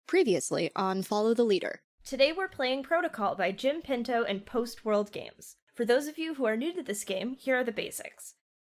Previously on Follow the Leader. Today we're playing Protocol by Jim Pinto and Post World Games. For those of you who are new to this game, here are the basics.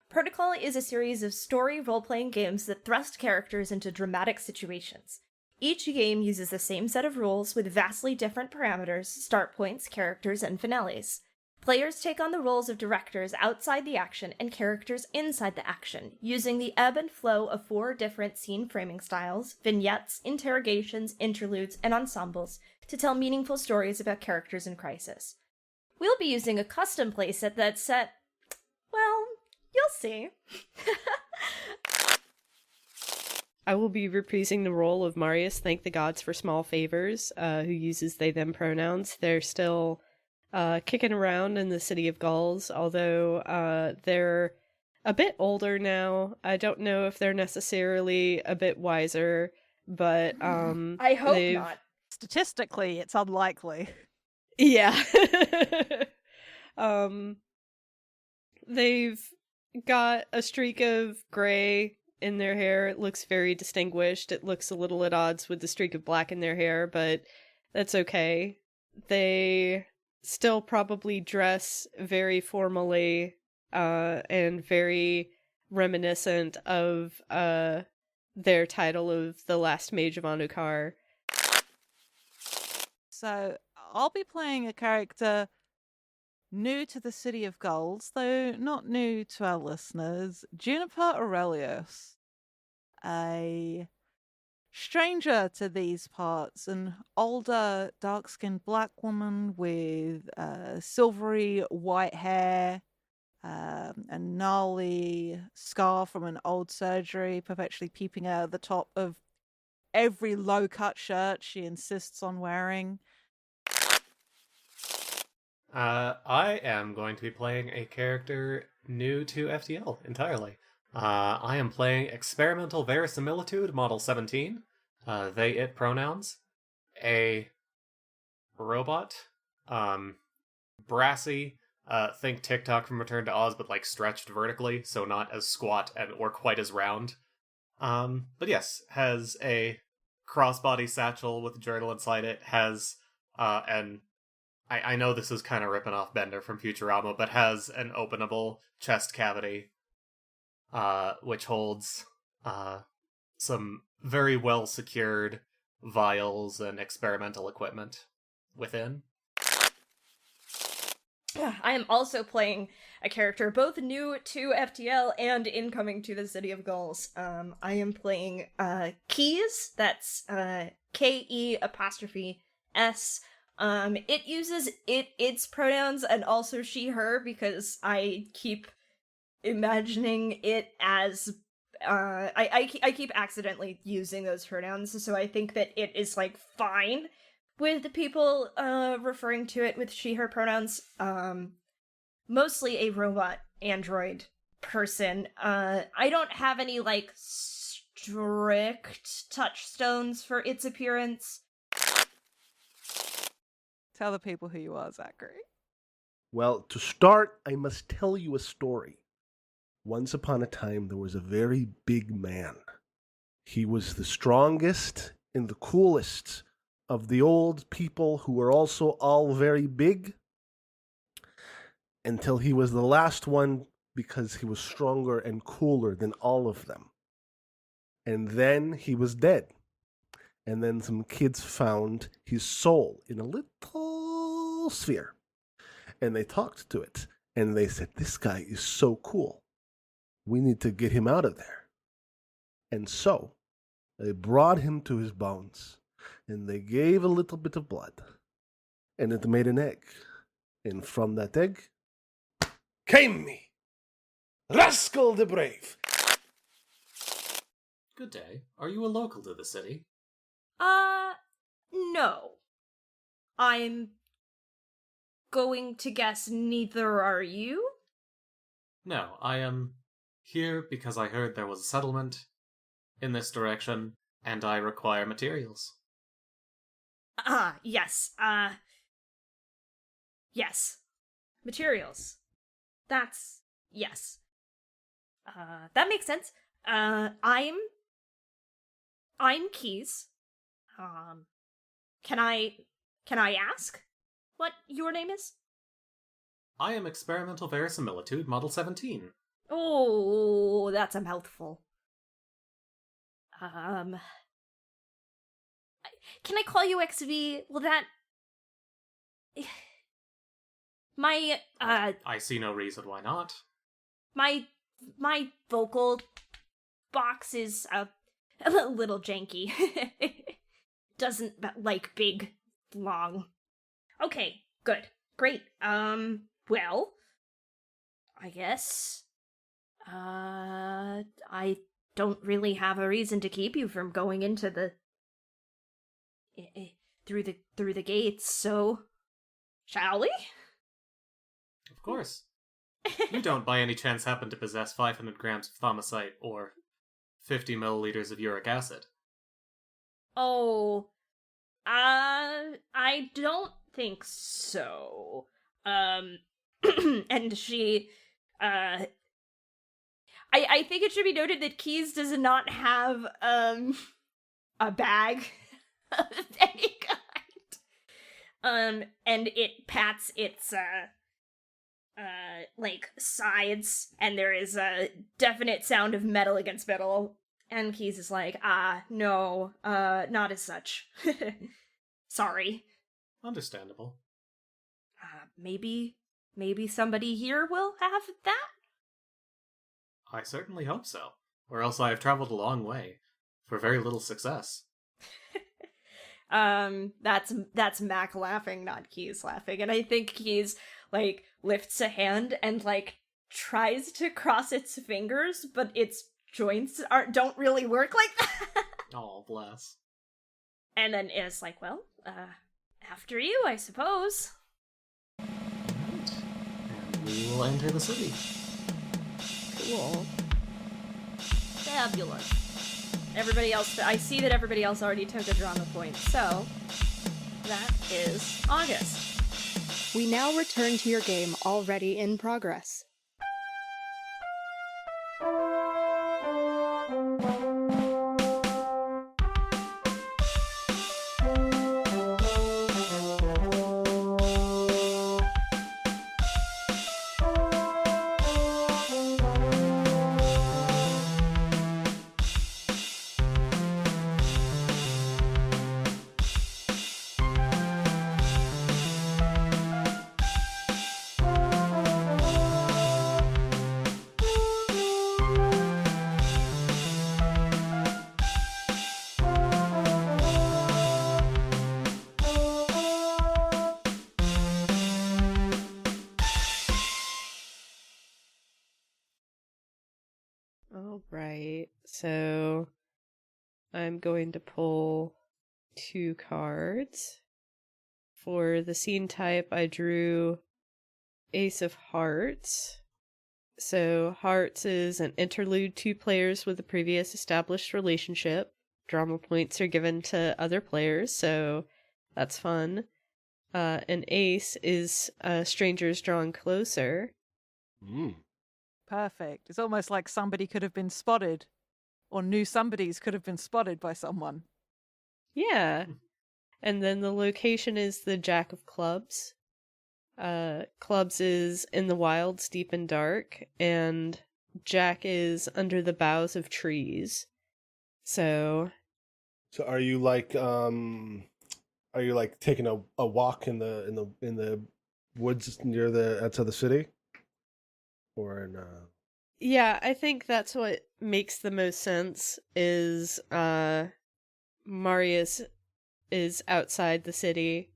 Protocol is a series of story role-playing games that thrust characters into dramatic situations. Each game uses the same set of rules with vastly different parameters, start points, characters, and finales. Players take on the roles of directors outside the action and characters inside the action, using the ebb and flow of 4 different scene framing styles, vignettes, interrogations, interludes, and ensembles to tell meaningful stories about characters in crisis. We'll be using a custom playset that's set... well, you'll see. I will be reprising the role of Marius, thank the gods for small favors, who uses they-them pronouns. They're still kicking around in the city of Gulls, although they're a bit older now. I don't know if they're necessarily a bit wiser, but I hope not. Statistically, it's unlikely. Yeah. They've got a streak of gray in their hair. It looks very distinguished. It looks a little at odds with the streak of black in their hair, but that's okay. They still probably dress very formally and very reminiscent of their title of the last mage of Anukar. So I'll be playing a character new to the City of Gulls, though not new to our listeners, Juniper Aurelius, a stranger to these parts, an older, dark-skinned black woman with silvery white hair, a gnarly scar from an old surgery perpetually peeping out of the top of every low-cut shirt she insists on wearing. I am going to be playing a character new to FTL entirely. I am playing Experimental Verisimilitude Model 17, they/it pronouns, a robot, brassy, think TikTok from Return to Oz, but like stretched vertically, so not as squat or quite as round. But yes, has a crossbody satchel with a journal inside it, has I know this is kind of ripping off Bender from Futurama, but has an openable chest cavity, which holds some very well secured vials and experimental equipment within. I am also playing a character both new to FTL and incoming to the City of Gulls. I am playing Keys, that's K-E''S. It uses its pronouns and also she, her, because I keep imagining it as I keep accidentally using those pronouns, so I think that it is like fine with the people referring to it with she, her pronouns. Mostly a robot android person. I don't have any like strict touchstones for its appearance. Tell the people who you are, Zachary. Well, to start, I must tell you a story. Once upon a time, there was a very big man. He was the strongest and the coolest of the old people who were also all very big, until he was the last one because he was stronger and cooler than all of them. And then he was dead. And then some kids found his soul in a little sphere. And they talked to it. And they said, this guy is so cool. We need to get him out of there. And so they brought him to his bones. And they gave a little bit of blood. And it made an egg. And from that egg came me, Rascal the Brave. Good day. Are you a local to the city? No. I'm going to guess neither are you? No, I am here because I heard there was a settlement in this direction, and I require materials. Yes. Yes. Materials. Yes. That makes sense. I'm Keys. Can I ask what your name is? I am Experimental Verisimilitude Model 17. Oh, that's a mouthful. Can I call you XV? Will that... My, I see no reason why not. my vocal box is, a little janky. Doesn't like big, long. Okay, good. Great. Well, I guess, I don't really have a reason to keep you from going into the, through the gates, so, shall we? Of course. You don't by any chance happen to possess 500 grams of thaumasite or 50 milliliters of uric acid? Oh, I don't think so. And she, I think it should be noted that Keys does not have, a bag of any kind. And it pats its, like, sides, and there is a definite sound of metal against metal. And Keys is like, no, not as such. Sorry. Understandable. Maybe somebody here will have that? I certainly hope so. Or else I have traveled a long way, for very little success. That's Mac laughing, not Keys laughing. And I think Keys, like, lifts a hand and, like, tries to cross its fingers, but its joints don't really work like that. Oh, bless. And then it's like, well, after you, I suppose. And we will enter the city. Cool. Fabulous. Everybody else, I see that everybody else already took a drama point, so that is August. We now return to your game already in progress. All right, so I'm going to pull 2 cards. For the scene type, I drew Ace of Hearts. So Hearts is an interlude, 2 players with a previous established relationship. Drama points are given to other players, so that's fun. And Ace is strangers drawn closer. Perfect. It's almost like somebody could have been spotted, or knew somebody's could have been spotted by someone. Yeah. And then the location is the Jack of Clubs. Clubs is in the wilds, deep and dark, and Jack is under the boughs of trees. So are you like taking a walk in the woods near the outside the city? Or in yeah, I think that's what makes the most sense is Marius is outside the city.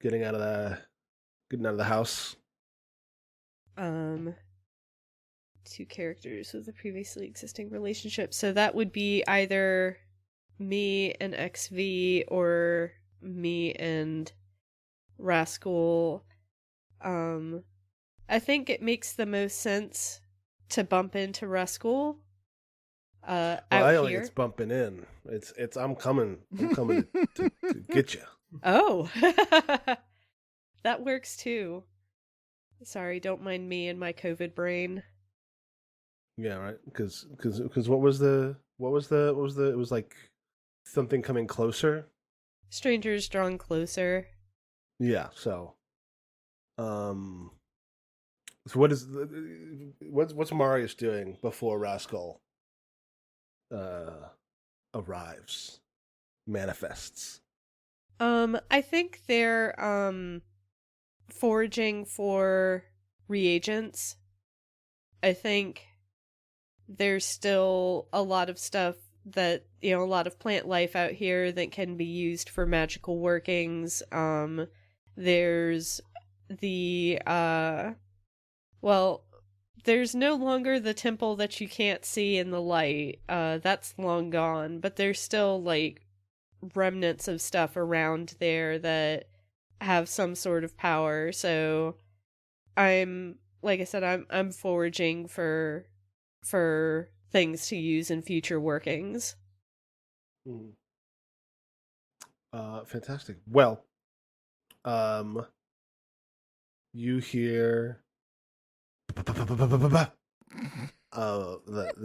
getting out of the house. 2 characters with a previously existing relationship. So that would be either me and XV or me and Rascal. I think it makes the most sense to bump into Rascal. Well, out I don't here. think it's bumping in. It's I'm coming to get you. Oh, that works too. Sorry, don't mind me and my COVID brain. Yeah, right. Because what was the it was like something coming closer. Strangers drawn closer. Yeah, so so what's Marius doing before Rascal arrives, manifests? I think they're foraging for reagents. I think there's still a lot of stuff that, a lot of plant life out here that can be used for magical workings. There's the, there's no longer the temple that you can't see in the light. That's long gone, but there's still, like, remnants of stuff around there that have some sort of power. So like I said, I'm foraging for things to use in future workings. Fantastic. Well, you hear the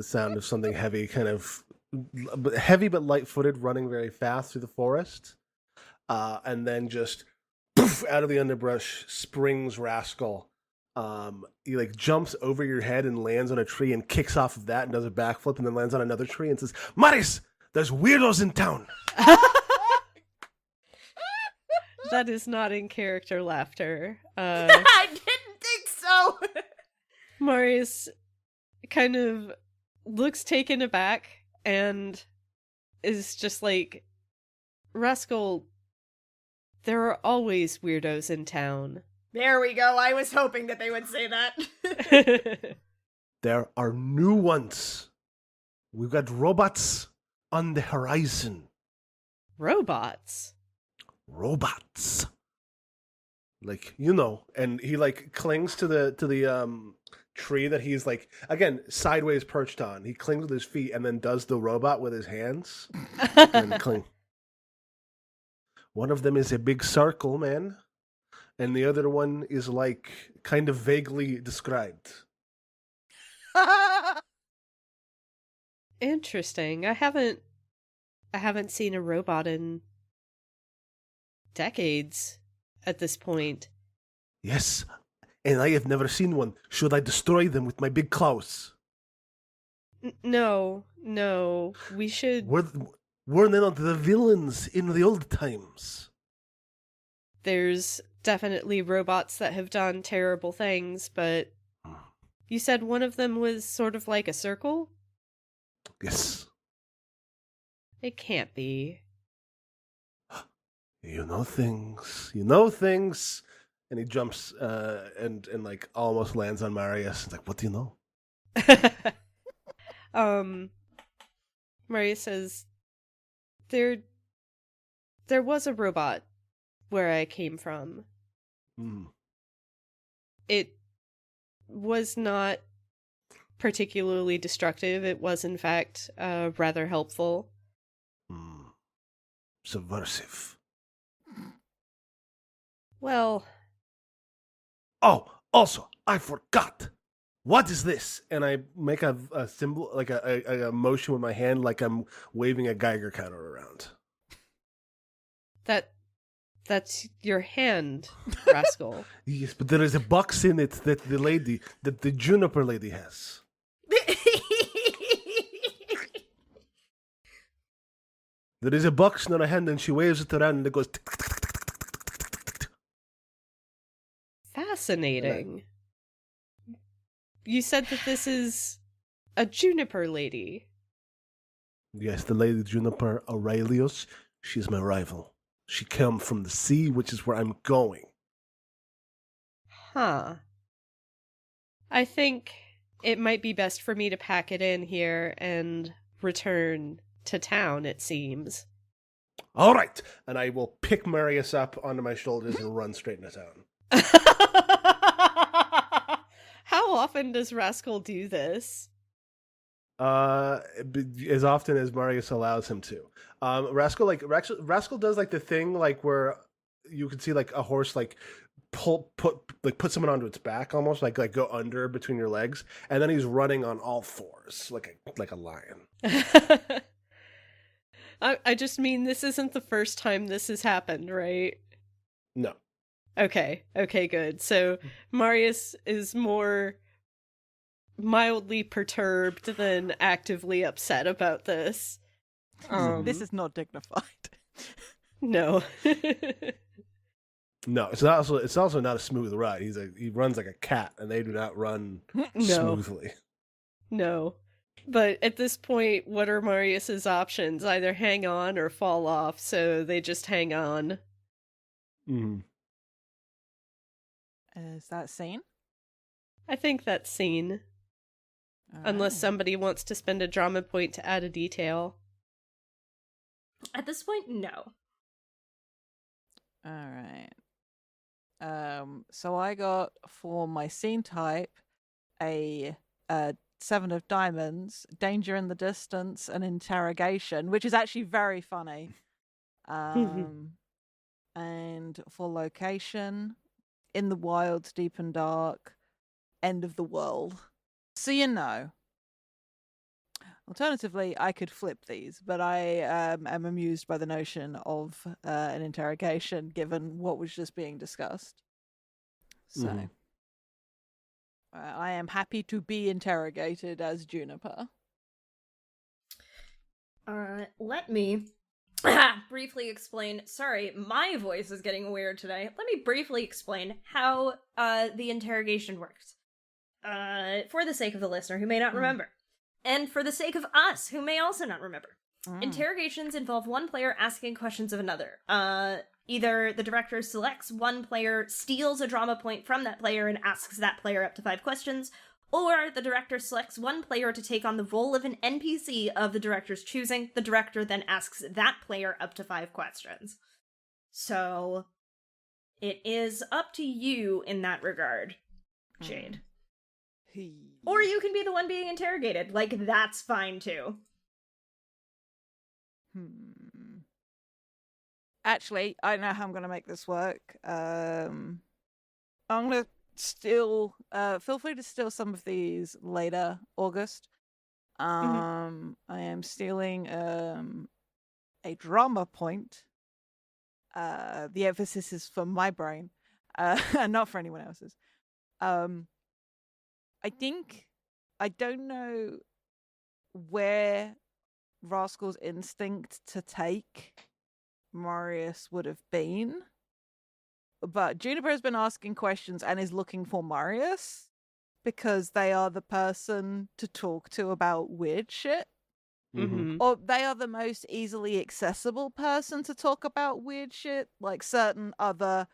sound of something heavy, kind of heavy but light-footed, running very fast through the forest, and then just poof, out of the underbrush springs Rascal. He like jumps over your head and lands on a tree and kicks off of that and does a backflip and then lands on another tree and says, "Marius, there's weirdos in town." That is not in character laughter. I didn't think so. Marius kind of looks taken aback and is just like, "Rascal, there are always weirdos in town." There we go. I was hoping that they would say that. There are new ones. We've got robots on the horizon. Robots? Robots. Like, and he like clings to the tree that he's like, again, sideways perched on. He clings with his feet and then does the robot with his hands. And cling. One of them is a big circle, man. And the other one is like kind of vaguely described. Interesting. I haven't seen a robot in decades at this point. Yes, and I have never seen one. Should I destroy them with my big claws? No. We should... Were they not the villains in the old times? There's definitely robots that have done terrible things, but you said one of them was sort of like a circle? Yes. It can't be. You know things. And he jumps and like almost lands on Marius. It's like, what do you know? Marius says, there was a robot where I came from. It was not particularly destructive. It was, in fact, rather helpful. Subversive. Well... Oh, also, I forgot. What is this? And I make a symbol, like a motion with my hand, like I'm waving a Geiger counter around. That's your hand, Rascal. Yes, but there is a box in it that the Juniper lady has. There is a box in her hand and she waves it around and it goes... Fascinating. You said that this is a Juniper lady. Yes, the Lady Juniper Aurelius. She's my rival. She came from the sea, which is where I'm going. Huh. I think it might be best for me to pack it in here and return to town, it seems. All right. And I will pick Marius up onto my shoulders and run straight into town. How often does Rascal do this? As often as Marius allows him to. Rascal does like the thing like where you can see like a horse like put someone onto its back almost like go under between your legs, and then he's running on all fours like a lion. I just mean this isn't the first time this has happened, right? No. Okay, good. So Marius is more mildly perturbed than actively upset about this. This is not dignified. No. No, it's also not a smooth ride. He runs like a cat, and they do not run smoothly. No. But at this point, what are Marius's options? Either hang on or fall off, so they just hang on. Mm-hmm. Is that scene? I think that's seen. Unless somebody wants to spend a drama point to add a detail. At this point, no. All right. So I got for my scene type a 7 of diamonds, danger in the distance, and interrogation, which is actually very funny. And for location, in the wilds, deep and dark, end of the world. So Alternatively, I could flip these, but I am amused by the notion of an interrogation, given what was just being discussed. So, I am happy to be interrogated as Juniper. Let me briefly explain. Sorry, my voice is getting weird today. Let me briefly explain how the interrogation works. For the sake of the listener who may not remember. And for the sake of us, who may also not remember. Interrogations involve one player asking questions of another. Either the director selects one player, steals a drama point from that player, and asks that player up to 5 questions, or the director selects one player to take on the role of an NPC of the director's choosing. The director then asks that player up to 5 questions. So, it is up to you in that regard, Jade. Or you can be the one being interrogated. Like, that's fine, too. Actually, I know how I'm going to make this work. I'm going to steal... feel free to steal some of these later, August. I am stealing a drama point. The emphasis is for my brain, and not for anyone else's. I don't know where Rascal's instinct to take Marius would have been, but Juniper has been asking questions and is looking for Marius because they are the person to talk to about weird shit. Or they are the most easily accessible person to talk about weird shit, like certain other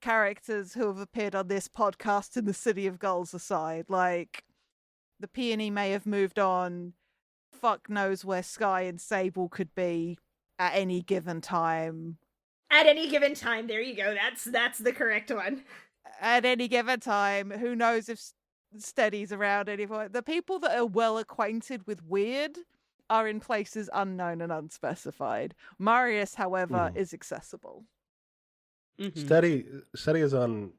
characters who have appeared on this podcast in the City of Gulls aside. Like, the Peony may have moved on. Fuck knows where Sky and Sable could be at any given time. At any given time, there you go. That's the correct one. At any given time, who knows if Steady's around anymore. The people that are well acquainted with weird are in places unknown and unspecified. Marius, however, is accessible. Steady is on,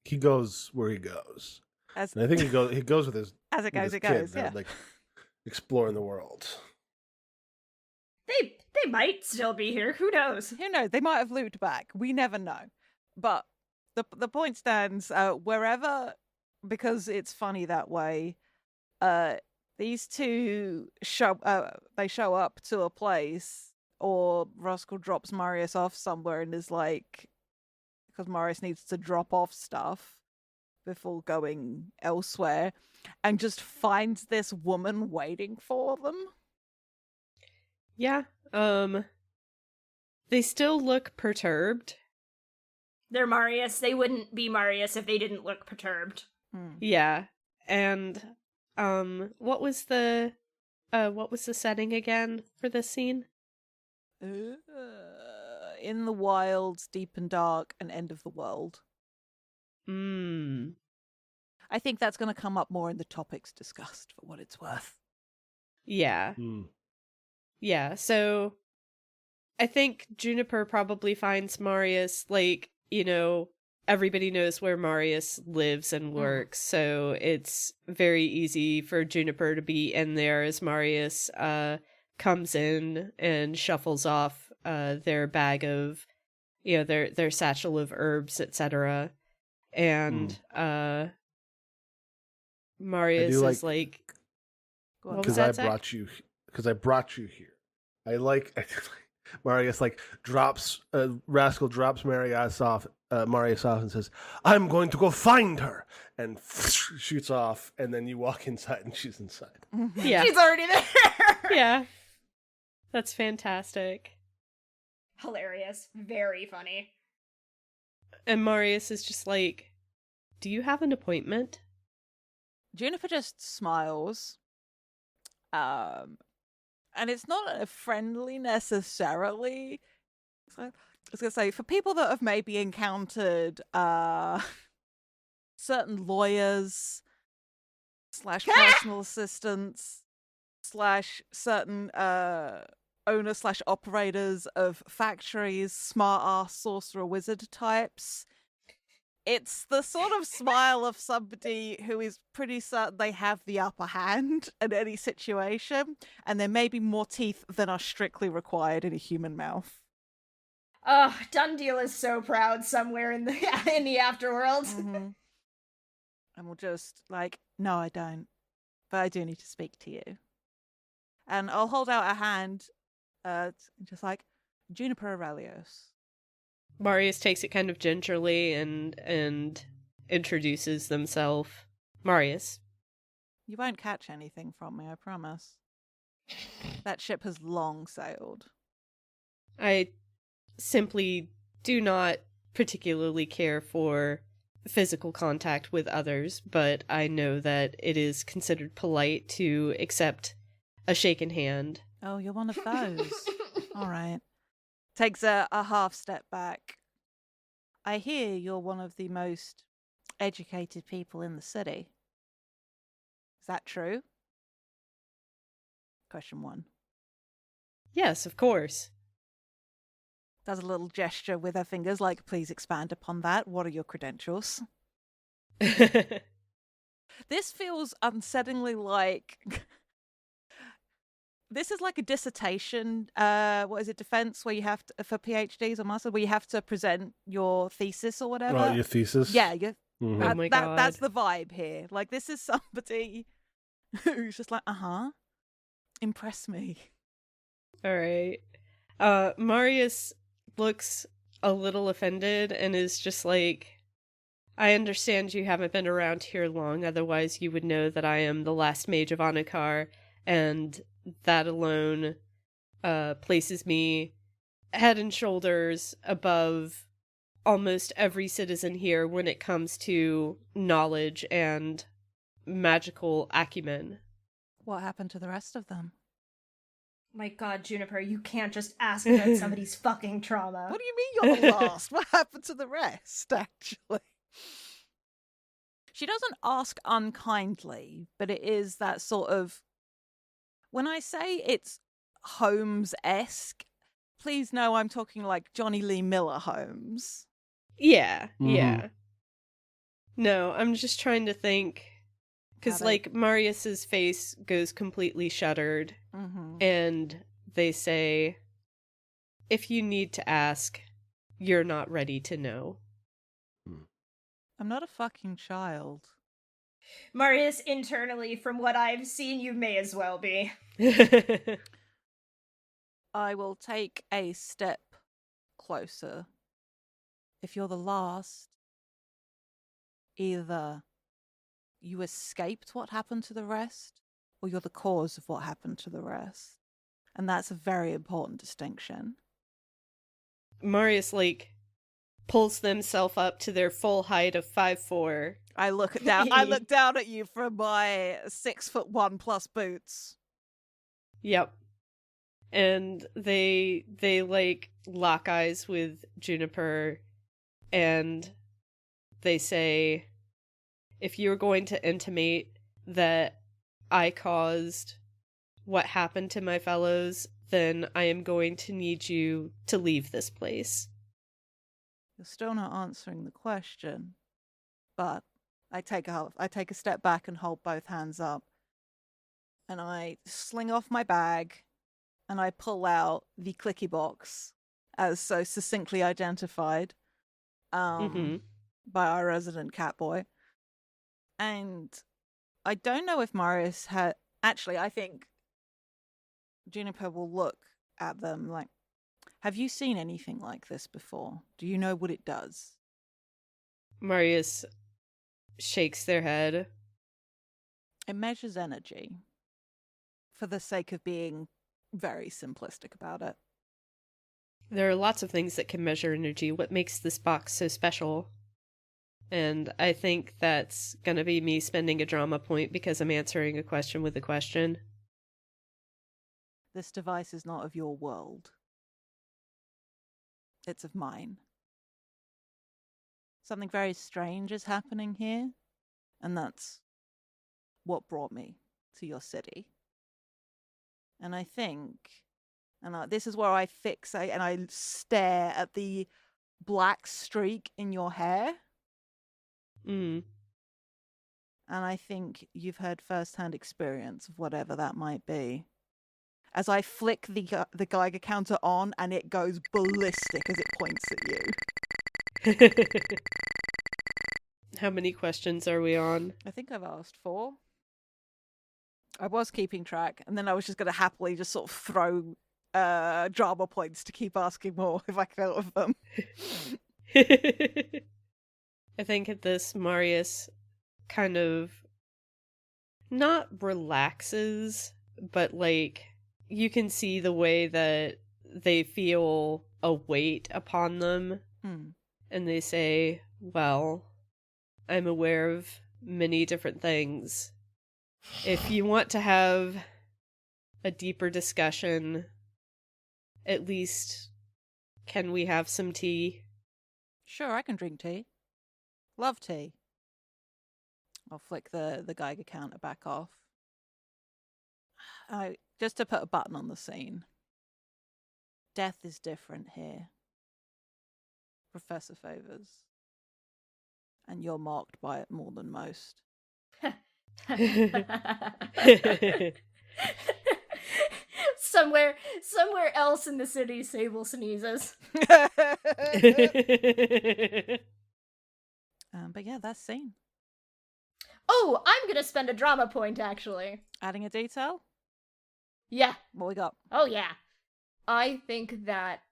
he goes where he goes. And I think he goes with his as it goes, with it his goes. kid, Yeah, like exploring the world. They might still be here. Who knows? Who knows? They might have looped back. We never know. But the point stands. Wherever, because it's funny that way. These two show up to a place, or Rascal drops Marius off somewhere and is like, because Marius needs to drop off stuff before going elsewhere, and just finds this woman waiting for them. Yeah. They still look perturbed. They're Marius. They wouldn't be Marius if they didn't look perturbed. Yeah. And what was the setting again for this scene? In the wilds, deep and dark, and end of the world. I think that's going to come up more in the topics discussed, for what it's worth. Yeah. Yeah, so I think Juniper probably finds Marius, like, everybody knows where Marius lives and works, so it's very easy for Juniper to be in there as Marius comes in and shuffles off their bag of, their satchel of herbs, etc. And Marius like- is like, Go on. what was Because that, Zach? I brought you here. I like Marius Rascal drops Marius off and says, "I'm going to go find her," and shoots off. And then you walk inside, and she's inside. Yeah. She's already there. Yeah. That's fantastic. Hilarious. Very funny. And Marius is just like, do you have an appointment? Juniper just smiles. And it's not a friendly necessarily. So, I was going to say, for people that have maybe encountered certain lawyers / personal assistants / certain owner / operators of factories, smart-ass sorcerer wizard types, it's the sort of smile of somebody who is pretty certain they have the upper hand in any situation, and there may be more teeth than are strictly required in a human mouth. Oh, Done Deal is so proud somewhere in the afterworld. Mm-hmm. And we'll just like, no, I don't, but I do need to speak to you. And I'll hold out a hand, just like, Juniper Aurelius. Marius takes it kind of gingerly and introduces themselves. Marius. You won't catch anything from me, I promise. That ship has long sailed. I simply do not particularly care for physical contact with others, but I know that it is considered polite to accept a shaken hand. Oh, you're one of those. All right. Takes a half step back. I hear you're one of the most educated people in the city. Is that true? Question 1. Yes, of course. Does a little gesture with her fingers like, please expand upon that. What are your credentials? This feels unsettlingly like... This is like a dissertation, defense, where you have to, for PhDs or masters, where you have to present your thesis or whatever. Your thesis? Yeah, Mhm. Oh my God. That's the vibe here. Like, this is somebody who's just like, impress me. All right. Marius looks a little offended and is just like, I understand you haven't been around here long, otherwise you would know that I am the last mage of Anakar, and that alone places me head and shoulders above almost every citizen here when it comes to knowledge and magical acumen. What happened to the rest of them? My God, Juniper, you can't just ask about somebody's fucking trauma. What do you mean you're the last? What happened to the rest, actually? She doesn't ask unkindly, but it is that sort of... When I say it's Holmes-esque, please know I'm talking like Johnny Lee Miller Holmes. Yeah, Mhm. yeah. No, I'm just trying to think. Because, Got it. like, Marius's face goes completely shuttered, Mm-hmm. and they say, if you need to ask, you're not ready to know. I'm not a fucking child. Marius, internally, from what I've seen, you may as well be. I will take a step closer. If you're the last, either you escaped what happened to the rest, or you're the cause of what happened to the rest. And that's a very important distinction. Marius, like, pulls themselves up to their full height of 5'4". I look down at you from my 6'1+ boots. Yep. And they like lock eyes with Juniper, and they say, if you're going to intimate that I caused what happened to my fellows, then I am going to need you to leave this place. You're still not answering the question, but I take a step back and hold both hands up, and I sling off my bag, and I pull out the clicky box as so succinctly identified by our resident catboy. And I don't know if Marius had... Actually, I think Juniper will look at them like, have you seen anything like this before? Do you know what it does? Marius shakes their head. It measures energy, for the sake of being very simplistic about it. There are lots of things that can measure energy. What makes this box so special? And I think that's going to be me spending a drama point because I'm answering a question with a question. This device is not of your world. It's of mine. Something very strange is happening here, and that's what brought me to your city. And I think, this is where I fixate and I stare at the black streak in your hair. Mm. And I think you've had first-hand experience of whatever that might be. As I flick the Geiger counter on, and it goes ballistic as it points at you. How many questions are we on? I think I've asked 4. I was keeping track, and then I was just going to happily just sort of throw drama points to keep asking more if I could out of them. I think at this, Marius kind of not relaxes, but like you can see the way that they feel a weight upon them. And they say, well, I'm aware of many different things. If you want to have a deeper discussion, at least can we have some tea? Sure, I can drink tea. Love tea. I'll flick the Geiger counter back off. Just to put a button on the scene. Death is different here. Professor Favors. And you're marked by it more than most. Somewhere else in the city, Sable sneezes. But yeah, that's scene. Oh, I'm gonna spend a drama point, actually. Adding a detail? Yeah. What we got? Oh, yeah. I think that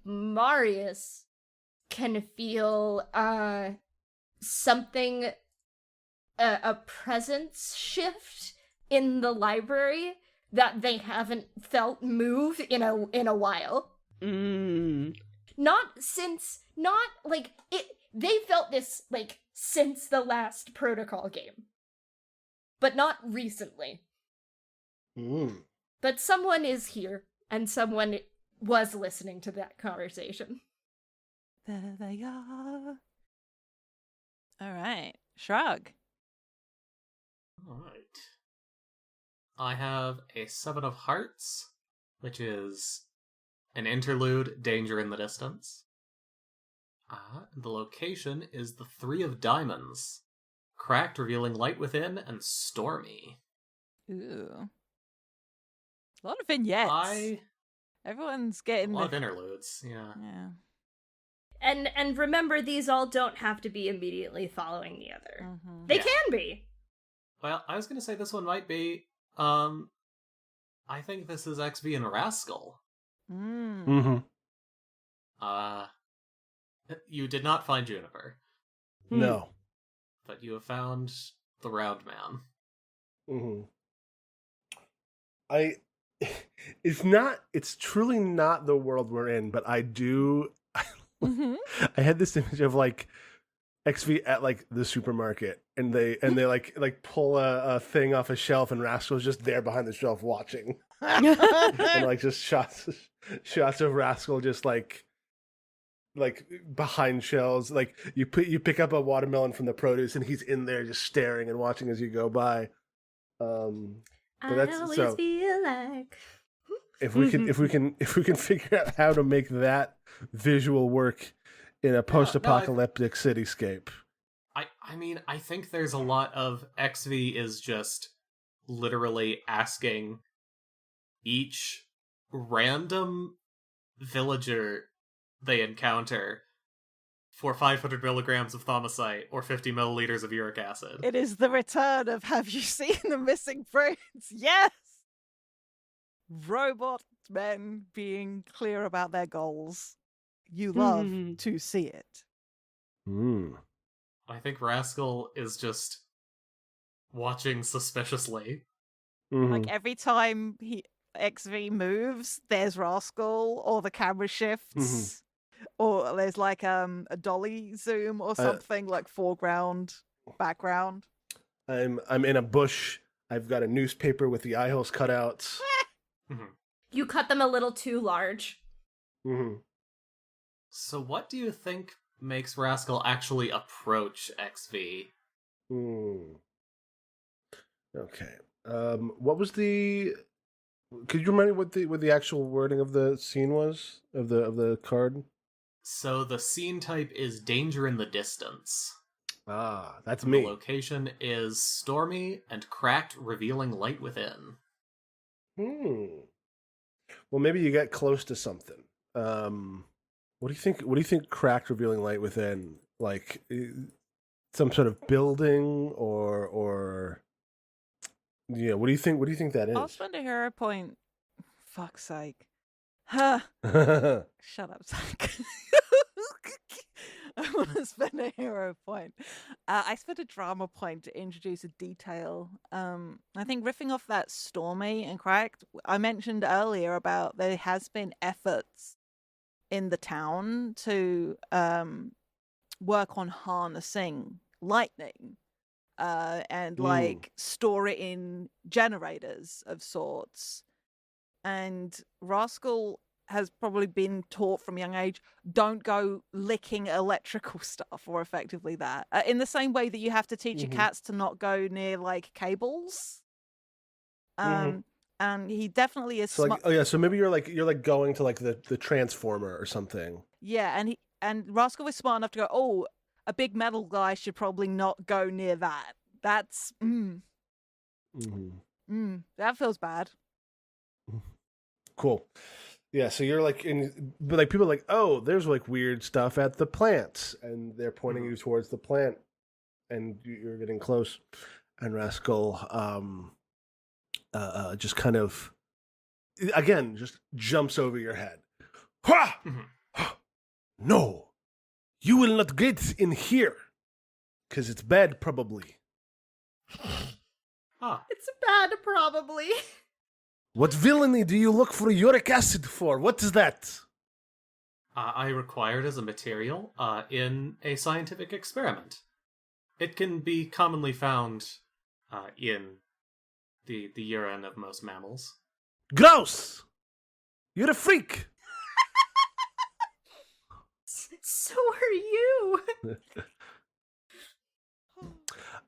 Marius can feel, something, a presence shift in the library that they haven't felt move in a while. They felt this, like, since the last Protocol game. But not recently. But someone is here, and someone was listening to that conversation. There they are. All right. Schrag. Alright. I have a 7 of Hearts, which is an interlude, danger in the distance. The location is the 3 of Diamonds, cracked, revealing light within, and stormy. Ooh. A lot of vignettes. Everyone's getting a lot of interludes, yeah. And remember, these all don't have to be immediately following the other. They can be. Well, I was going to say this one might be, I think this is XV and Rascal. You did not find Juniper. No. But you have found the Round Man. It's truly not the world we're in, but I do, I had this image of like XV at like the supermarket, and they like pull a thing off a shelf, and Rascal's just there behind the shelf watching, and like just shots of Rascal just like behind shelves, like you pick up a watermelon from the produce, and he's in there just staring and watching as you go by. But I always feel like if we can figure out how to make that visual work in a post-apocalyptic cityscape. I mean, I think there's a lot of XV is just literally asking each random villager they encounter for 500 milligrams of thaumasite or 50 milliliters of uric acid. It is the return of have you seen the missing brains? Yes! Robot men being clear about their goals. You love to see it. Hmm. I think Rascal is just watching suspiciously. Mhm. Like every time XV moves, there's Rascal, or the camera shifts, or there's like a dolly zoom or something, like foreground, background. I'm in a bush. I've got a newspaper with the eye holes cut out. You cut them a little too large. So what do you think makes Rascal actually approach XV? Okay. What was the? Could you remind me what the actual wording of the scene was of the card? So the scene type is danger in the distance. Ah, that's The me. location is stormy and cracked, revealing light within. Well, maybe you get close to something. What do you think? What do you think? Cracked, revealing light within, like some sort of building, or yeah. What do you think? What do you think that I'll is? spend a hero point. Fuck's sake. Huh. Mm-hmm. Shut up, Zach. I want to spend a hero point. I spent a drama point to introduce a detail. I think riffing off that Stormy and Cracked, I mentioned earlier about there has been efforts in the town to work on harnessing lightning and like store it in generators of sorts. And Rascal has probably been taught from a young age, don't go licking electrical stuff, or effectively that. In the same way that you have to teach your cats to not go near like cables. And he definitely is So like, so maybe you're like going to like the transformer or something. Yeah, and Rascal was smart enough to go, oh, a big metal guy should probably not go near that. That's that feels bad. Cool. Yeah, so you're like but like people are like, oh, there's like weird stuff at the plant, and they're pointing you towards the plant, and you're getting close, and Rascal just kind of again just jumps over your head. Ha! No, you will not get in here, because it's bad, probably. It's bad, probably. What villainy do you look for uric acid for? What is that? I required as a material in a scientific experiment. It can be commonly found in the urine of most mammals. Gross! You're a freak! So are you.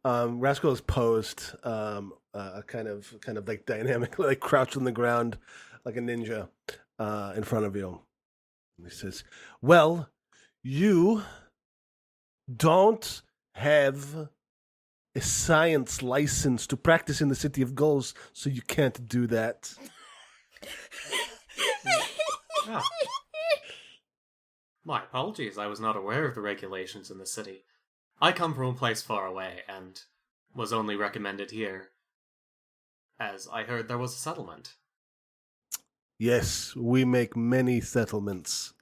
Rascal is posed, kind of like dynamically, like crouched on the ground, like a ninja, in front of you. And he says, "Well, you don't have a science license to practice in the City of Gulls, so you can't do that." Ah. My apologies, I was not aware of the regulations in the city. I come from a place far away, and was only recommended here, as I heard there was a settlement. Yes, we make many settlements,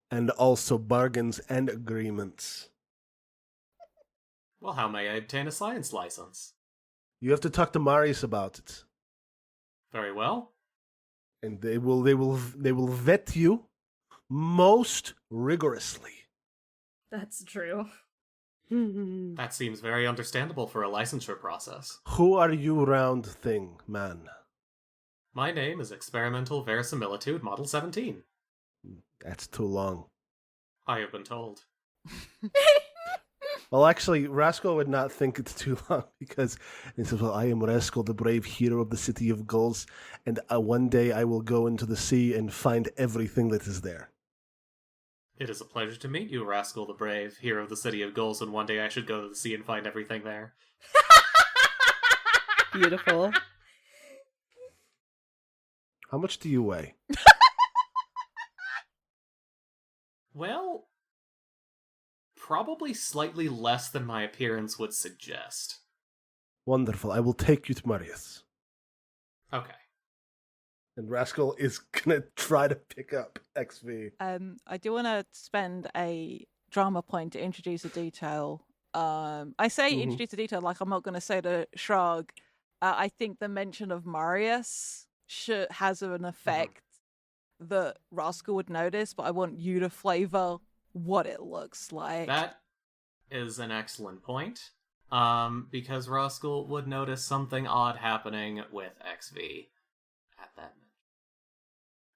and also bargains and agreements. Well, how may I obtain a science license? You have to talk to Marius about it, Very well. and they will vet you most rigorously. That's true. That seems very understandable for a licensure process. Who are you, round thing, man? My name is Experimental Verisimilitude Model 17. That's too long. I have been told. Well, actually, Rascal would not think it's too long, because he says, well, I am Rascal, the brave hero of the City of Gulls, and one day I will go into the sea and find everything that is there. It is a pleasure to meet you, Rascal the Brave, hero of the City of Gulls, and one day I should go to the sea and find everything there. Beautiful. How much do you weigh? Well, probably slightly less than my appearance would suggest. Wonderful. I will take you to Marius. Okay. And Rascal is gonna try to pick up XV. I do want to spend a drama point to introduce a detail. I say introduce a detail like I'm not going to say to Schrag. I think the mention of Marius has an effect that Rascal would notice, but I want you to flavor what it looks like. That is an excellent point. Because Rascal would notice something odd happening with XV at that moment.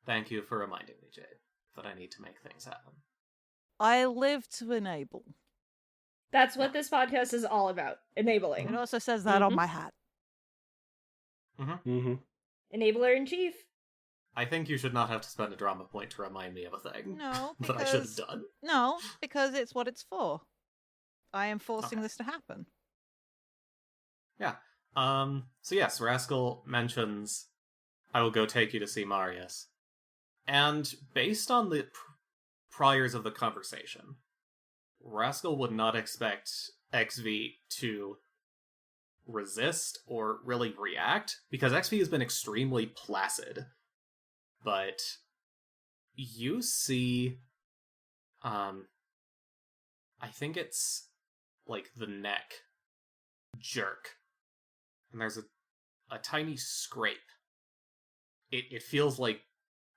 Thank you for reminding me, Jade, that I need to make things happen. I live to enable. That's what this podcast is all about. Enabling. It also says that on my hat. Enabler in chief. I think you should not have to spend a drama point to remind me of a thing No, that I should have done. No, because it's what it's for. I am forcing this to happen. Yeah. So yes, Rascal mentions, I will go take you to see Marius. And based on the priors of the conversation, Rascal would not expect XV to resist or really react, because XV has been extremely placid. But you see, I think it's like the neck jerk. And there's a tiny scrape. It feels like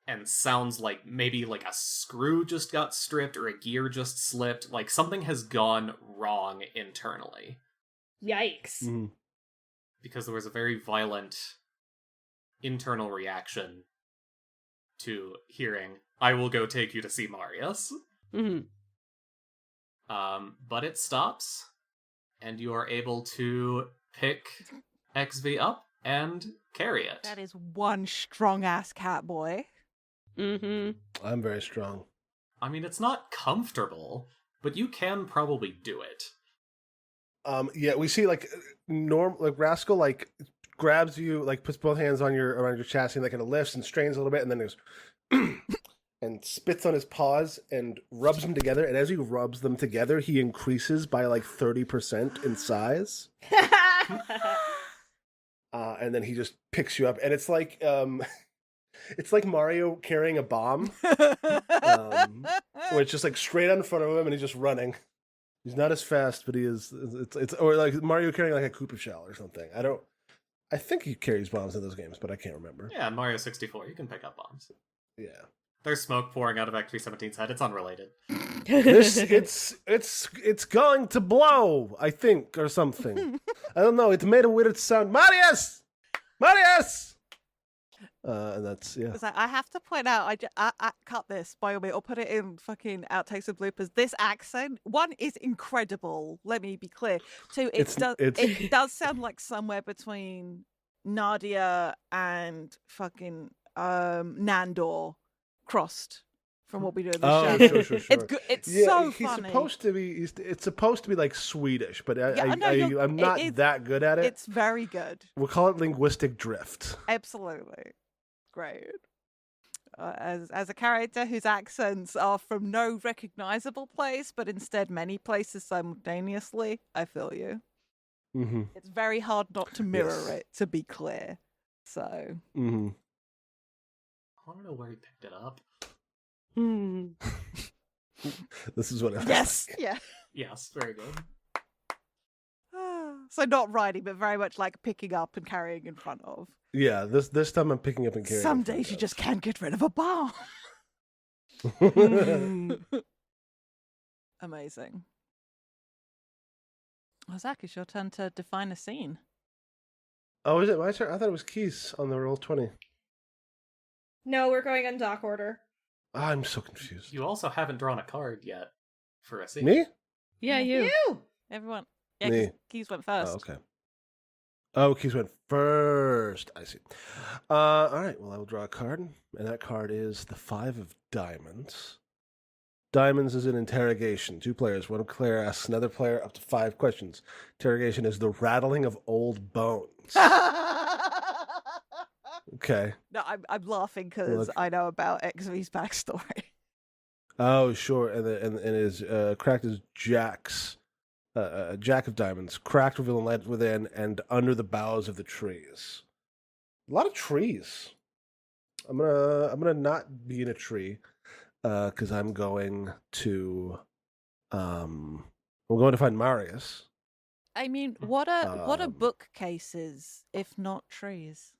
and sounds like maybe like a screw just got stripped or a gear just slipped. Like something has gone wrong internally. Yikes. Because there was a very violent internal reaction to hearing, I will go take you to see Marius. But it stops, and you are able to pick XV up and carry it. That is one strong-ass cat boy. I'm very strong. I mean, it's not comfortable, but you can probably do it. Yeah, we see like Rascal like grabs you, like puts both hands on around your chassis, like kind of lifts and strains a little bit, and then goes and spits on his paws and rubs them together. And as he rubs them together, he increases by like 30% in size. And then he just picks you up, and it's like Mario carrying a bomb, where it's just like straight on in front of him, and he's just running. He's not as fast, but he is. It's or like Mario carrying like a Koopa shell or something. I think he carries bombs in those games, but I can't remember. Yeah, in Mario 64, you can pick up bombs. Yeah. There's smoke pouring out of XP17's head. It's unrelated. It's going to blow, I think, or something. I don't know. It made a weird sound. Marius! And that's, yeah. I have to point out, I cut this, by the way, or put it in fucking outtakes and bloopers. This accent, one, is incredible. Let me be clear. Two, it does sound like somewhere between Nadia and fucking Nandor crossed from what we do in the show. Sure. It's good. It's so funny. It's supposed to be like Swedish, but I'm not that good at it. It's very good. We'll call it linguistic drift. Absolutely. Great. As a character whose accents are from no recognizable place, but instead many places simultaneously, I feel you. It's very hard not to mirror it, to be clear. So. I want to know where he picked it up. This is what it Yes. like. Yeah. Yes, very good. So not riding, but very much like picking up and carrying in front of. Yeah, this time I'm picking up and carrying. Some days you just can't get rid of a bomb. Amazing. Well, Zach, it's your turn to define a scene. Oh, is it my turn? I thought it was Keys on the roll 20. No, we're going on dock order. I'm so confused. You also haven't drawn a card yet for a scene. Me? Yeah, you. Everyone. Yeah, Me. Keys went first. Oh, okay. Oh, Keys went first. I see. All right. Well, I will draw a card, and that card is the 5 of Diamonds. Diamonds is an interrogation. 2 players. One player asks another player up to 5 questions. Interrogation is the rattling of old bones. Okay. No, I'm laughing because Look. I know about XV's backstory. Oh, sure. And is cracked as Jack of Diamonds, cracked revealing light within and under the boughs of the trees. A lot of trees. I'm gonna not be in a tree, because I'm going to find Marius. I mean, what are Um, bookcases if not trees?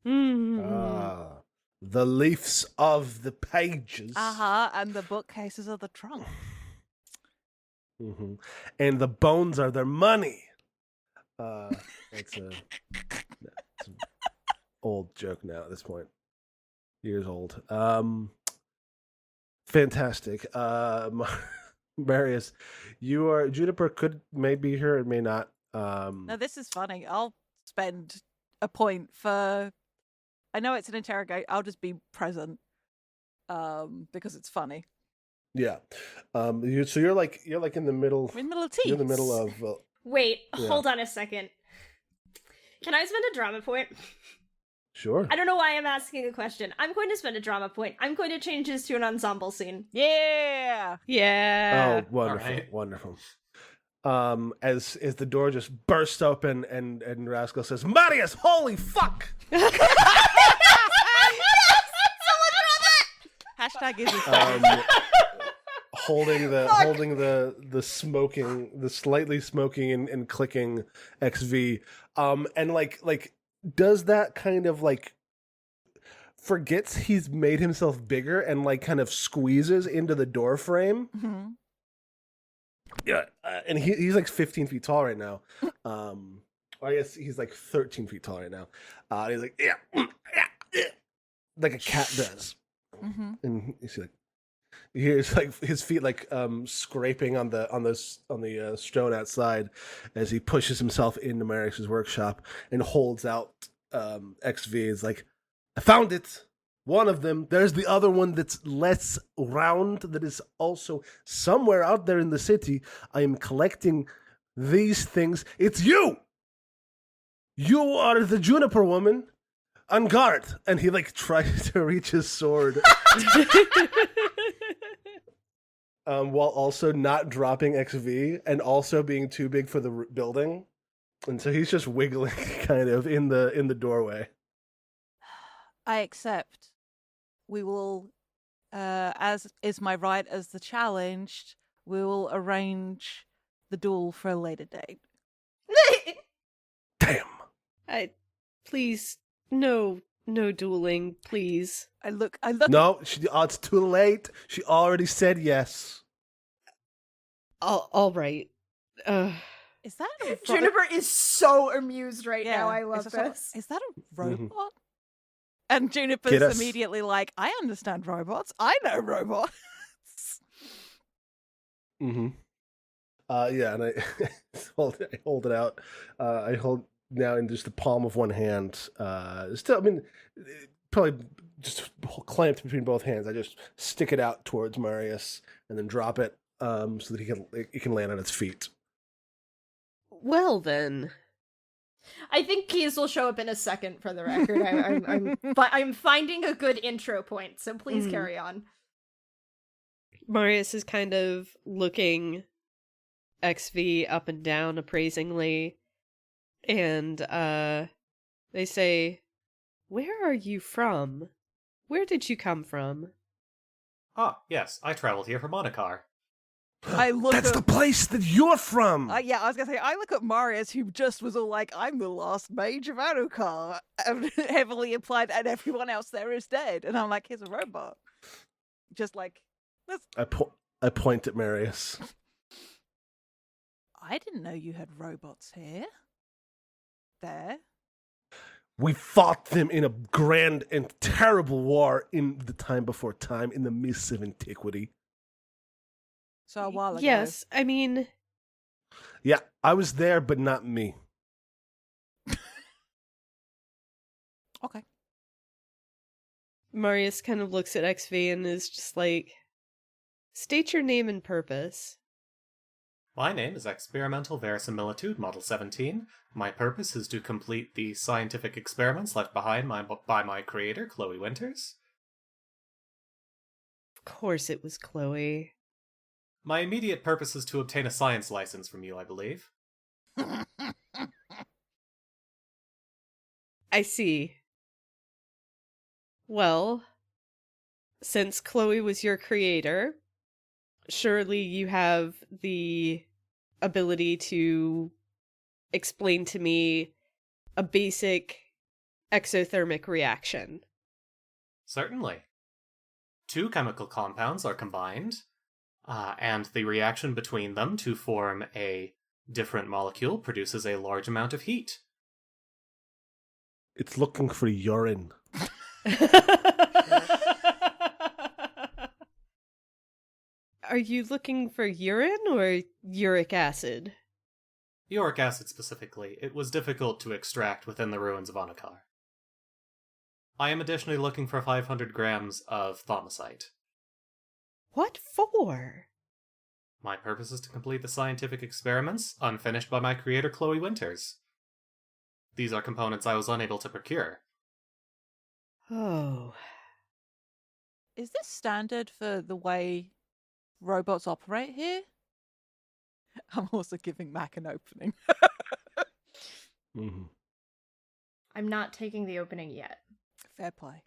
Ah, the leaves of the pages. And the bookcases are the trunk. hmm And the bones are their money. It's an old joke now at this point. Years old. Fantastic. Marius, Juniper may be here, it may not. Now this is funny. I'll spend a point for. I know it's an interrogate. I'll just be present, because it's funny. Yeah. You're like in the middle. We're in the middle of teams. You're in the middle of. Wait, Yeah. hold on a second. Can I spend a drama point? Sure. I don't know why I'm asking a question. I'm going to spend a drama point. I'm going to change this to an ensemble scene. Yeah. Yeah. Oh, wonderful, Alright. wonderful. As the door just bursts open and Rascal says, "Marius, holy fuck!" Hashtag is Holding the slightly smoking and clicking XV, and like does that kind of like forgets he's made himself bigger and like kind of squeezes into the door frame. Mm-hmm. Yeah, and he's like 15 feet tall right now. Or I guess he's like 13 feet tall right now. He's like yeah, like a cat does, and you see like he hears like his feet like scraping on the stone outside as he pushes himself into Marius's workshop and holds out XV. Is like, I found it. One of them. There's the other one that's less round, that is also somewhere out there in the city. I am collecting these things. It's you! You are the Juniper woman. On guard. And he like tries to reach his sword. While also not dropping XV and also being too big for the building. And so he's just wiggling kind of in the doorway. I accept. We will, as is my right as the challenged, we will arrange the duel for a later date. Damn. Please, no dueling, please. I look. No, it's too late. She already said yes. All right. Is that a Juniper is so amused right now. I love this. Is that a robot? And Juniper's Get us. immediately like, I understand robots. I know robots. Mm-hmm. Yeah, and I hold it out. I hold now in just the palm of one hand. Still, I mean, probably just clamped between both hands. I just stick it out towards Marius and then drop it, so that he can land on its feet. Well then. I think keys will show up in a second. For the record, I'm finding a good intro point. So please carry on. Marius is kind of looking XV up and down appraisingly, and they say, "Where are you from? Where did you come from?" Ah, yes, I traveled here from Monacar. That's the place that you're from. Yeah, I was gonna say, I look at Marius, who just was all like, I'm the last mage of Alucard, heavily implied, and everyone else there is dead. And I'm like, here's a robot. Just like, I point at Marius. I didn't know you had robots here. There. We fought them in a grand and terrible war in the time before time, in the mists of antiquity. So a while ago. Yes, I mean, Yeah, I was there, but not me. Okay. Marius kind of looks at XV and is just like, "State your name and purpose." My name is Experimental Verisimilitude Model 17. My purpose is to complete the scientific experiments left behind by my creator, Chloe Winters. Of course it was Chloe. My immediate purpose is to obtain a science license from you, I believe. I see. Well, since Chloe was your creator, surely you have the ability to explain to me a basic exothermic reaction. Certainly. Two chemical compounds are combined, and the reaction between them to form a different molecule produces a large amount of heat. It's looking for urine. Are you looking for urine or uric acid? Uric acid specifically. It was difficult to extract within the ruins of Anakar. I am additionally looking for 500 grams of thaumasite. What for? My purpose is to complete the scientific experiments unfinished by my creator, Chloe Winters. These are components I was unable to procure. Oh. Is this standard for the way robots operate here? I'm also giving Mac an opening. Mm-hmm. I'm not taking the opening yet. Fair play.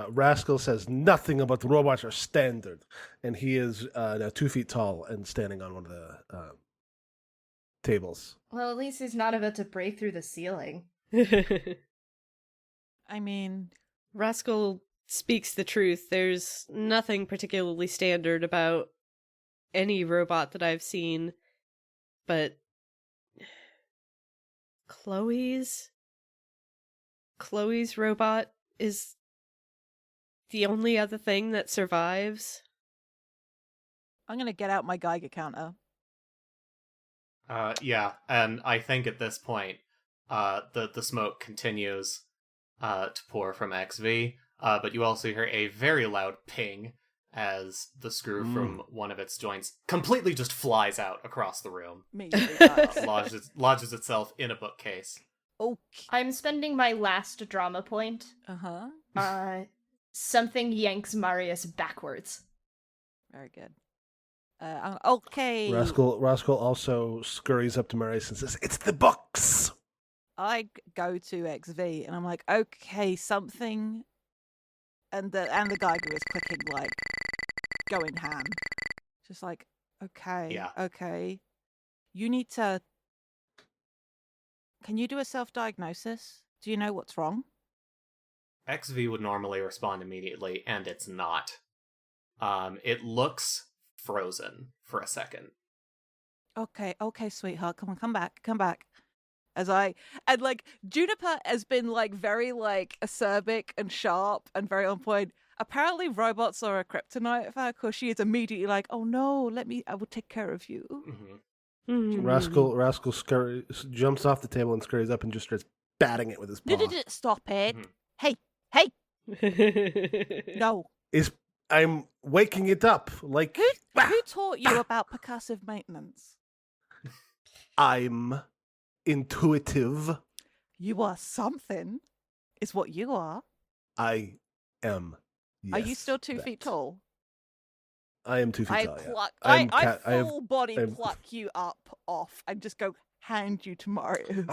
Rascal says nothing about the robots are standard, and he is now 2 feet tall and standing on one of the tables. Well, at least he's not about to break through the ceiling. I mean, Rascal speaks the truth. There's nothing particularly standard about any robot that I've seen, but Chloe's robot is the only other thing that survives. I'm going to get out my Geiger counter. Yeah, and I think at this point, the smoke continues to pour from XV, but you also hear a very loud ping as the screw from one of its joints completely just flies out across the room. Lodges itself in a bookcase. Okay. I'm spending my last drama point. Uh-huh. Something yanks Marius backwards. Very good. Okay. Rascal also scurries up to Marius and says, "It's the books!" I go to XV and I'm like, okay, something, and the Geiger is clicking, like going ham. Just like, okay, Yeah. okay, you need to. Can you do a self-diagnosis? Do you know what's wrong? XV would normally respond immediately, and it's not. It looks frozen for a second. Okay, sweetheart, come back. And like Juniper has been like very like acerbic and sharp and very on point. Apparently robots are a kryptonite for her because she is immediately like, oh no, I will take care of you. Mm-hmm. Rascal jumps off the table and scurries up and just starts batting it with his paw. Stop it. Mm-hmm. Hey. No. I'm waking it up. Like Who taught you about percussive maintenance? I'm intuitive. You are something, is what you are. I am. Yes, Are you still 2 feet tall? I am 2 feet I tall. pluck. Yeah. I full body pluck you up off and just go hand you to Marius.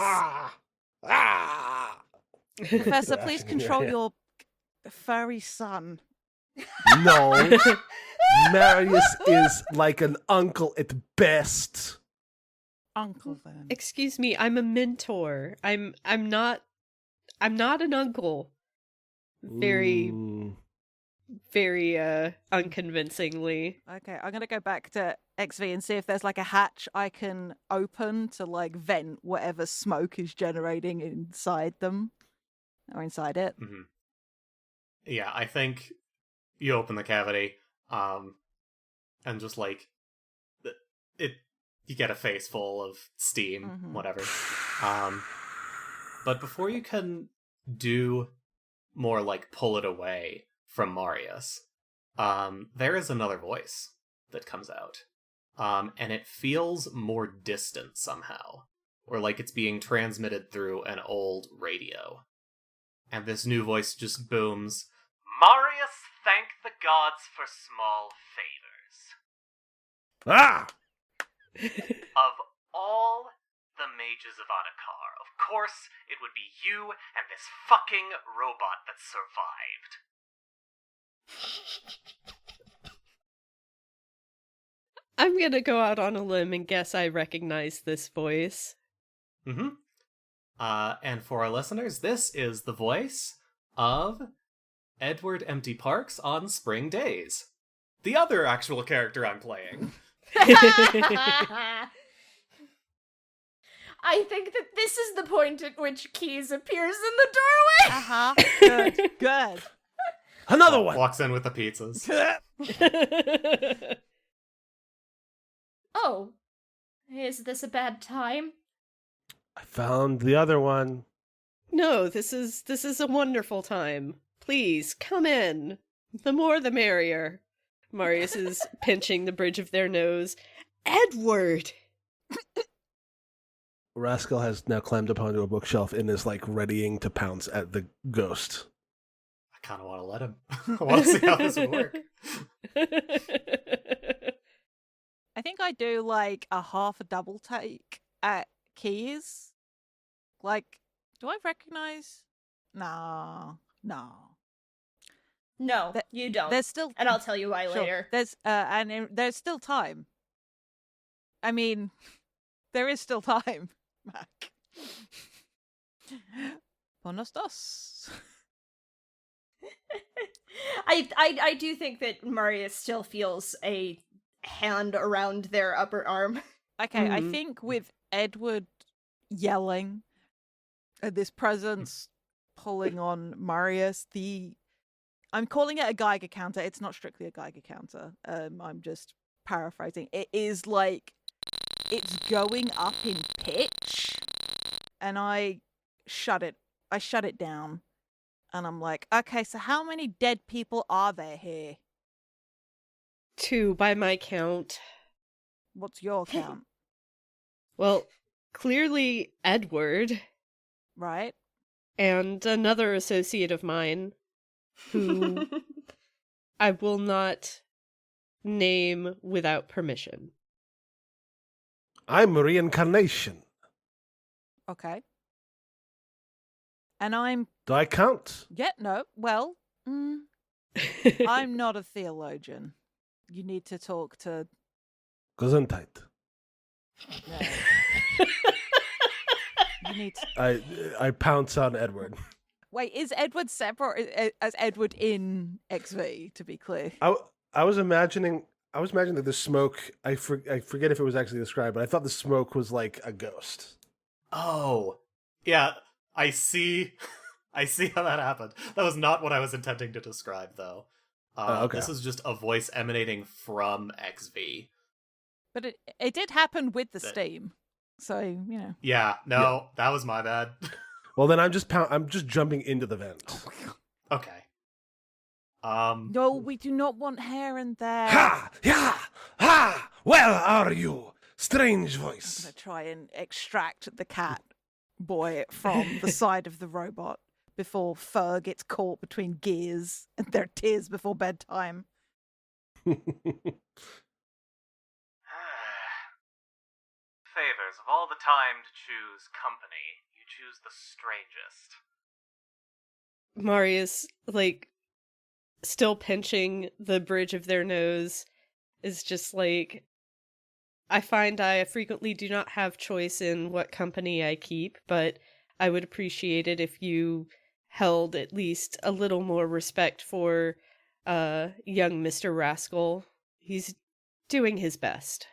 Professor, please control your furry son. No, Marius is like an uncle at best. Uncle then. Excuse me, I'm a mentor. I'm not an uncle. Very unconvincingly. Okay, I'm gonna go back to XV and see if there's like a hatch I can open to like vent whatever smoke is generating inside them or inside it. Mm-hmm. Yeah, I think you open the cavity, and just like you get a face full of steam, whatever. But before you can do more like pull it away from Marius, there is another voice that comes out. and it feels more distant somehow, or like it's being transmitted through an old radio. And this new voice just booms, Marius, thank the gods for small favors. Ah! Of all the mages of Adakar, of course it would be you and this fucking robot that survived. I'm gonna go out on a limb and guess I recognize this voice. Mm-hmm. And for our listeners, this is the voice of Edward Empty Parks on Spring Days. The other actual character I'm playing. I think that this is the point at which Keys appears in the doorway. Uh-huh. Good. Good. Another one! Walks in with the pizzas. Oh, is this a bad time? I found the other one. No, this is a wonderful time. Please, come in. The more the merrier. Marius is pinching the bridge of their nose. Edward! Rascal has now climbed up onto a bookshelf and is like readying to pounce at the ghost. I kind of want to let him. I want to see how this would work. I think I do like a half a double take at Keys. Like, do I recognize? No. No, Th- you don't. There's still, And I'll tell you why sure, later. there's still time. I mean, there is still time, Mac. Buenos dos. I do think that Marius still feels a hand around their upper arm. Okay, I Mhm. think with Edward yelling at this presence pulling on Marius, I'm calling it a Geiger counter. It's not strictly a Geiger counter. I'm just paraphrasing. It is like it's going up in pitch, and I shut it down, and I'm like, okay, so how many dead people are there here? 2 by my count. What's your count? Well, clearly Edward Right? and another associate of mine who I will not name without permission. I'm reincarnation. Okay. And I'm Do I count? no. Well, I'm not a theologian. You need to talk to. Gesundheit. No. You need to. I pounce on Edward. Wait, is Edward separate as Edward in XV? To be clear. I was imagining that the smoke. I forget if it was actually described, but I thought the smoke was like a ghost. Oh, yeah, I see. I see how that happened. That was not what I was intending to describe, though. Okay. This is just a voice emanating from XV. But it did happen with the steam, so you know. Yeah, no, that was my bad. Well, then I'm just jumping into the vent. Okay. No, we do not want hair in there. Ha! Yeah! Ha! Where are you, strange I'm voice? gonna try and extract the cat boy from the side of the robot before fur gets caught between gears and there are tears before bedtime. Favors, of all the time to choose company, you choose the strangest. Marius, like, still pinching the bridge of their nose, is just like, I find I frequently do not have choice in what company I keep, but I would appreciate it if you held at least a little more respect for young Mr. Rascal. He's doing his best.